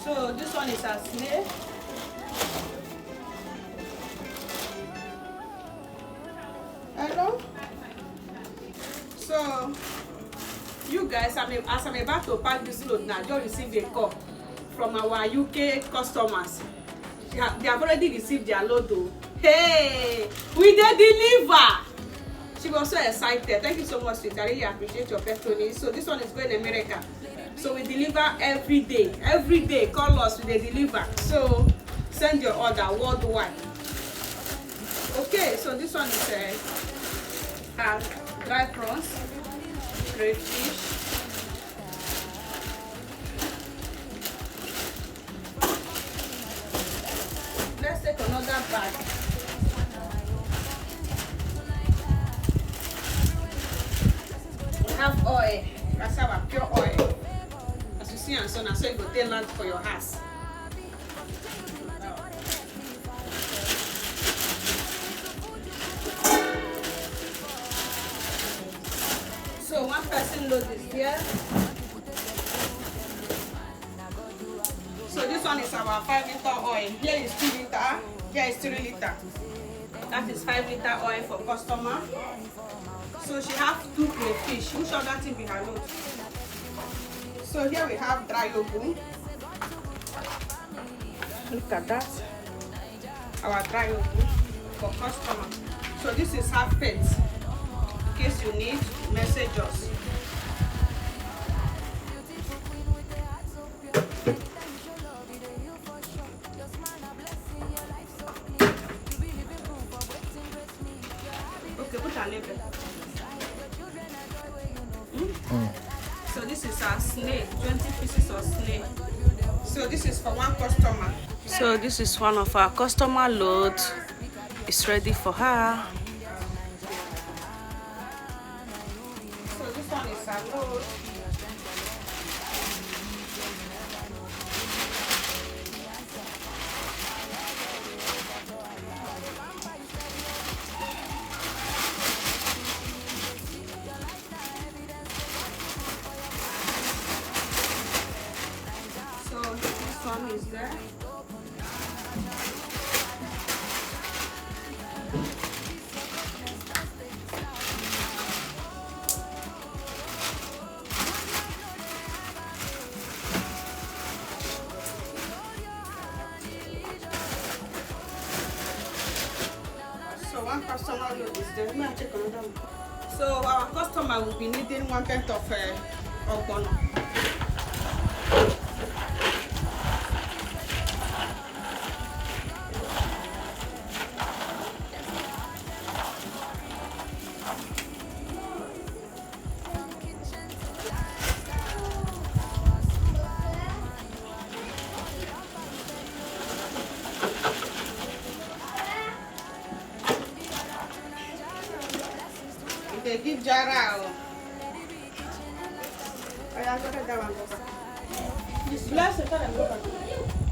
So this one is a snail. Hello. So you guys, as I'm about to pack this load now, just received a call from our UK customers. They have already received their load though. Hey, we did deliver. She was so excited. Thank you so much, sweet. I really appreciate your patronage. So this one is going to America. So we deliver every day. Every day, call us, we deliver. So send your order worldwide. Okay, so this one is dry prawns, crayfish, let's take another bag. We have oil, cassava, pure oil. As you see and so now, so you go take land for your house. So one person load is here. So this one is our 5-liter oil. Here is 2 liter. Here is 3 liter. That is 5-liter oil for customer. So she has 2 crayfish. Which other thing we have load? So here we have dry ogun. Look at that. Our dry ogun for customer. So this is half pence. In case you need, message us. Okay, put a label. So this is our snail, 20 pieces of snail. So this is for one customer. So this is one of our customer load. It's ready for her. So this one is our load. So this one is there. So one customer load is there. Let me check another one. So our customer will be needing 1 pint of ogbono. They give Jara. I have got that one. This blessed, I go back.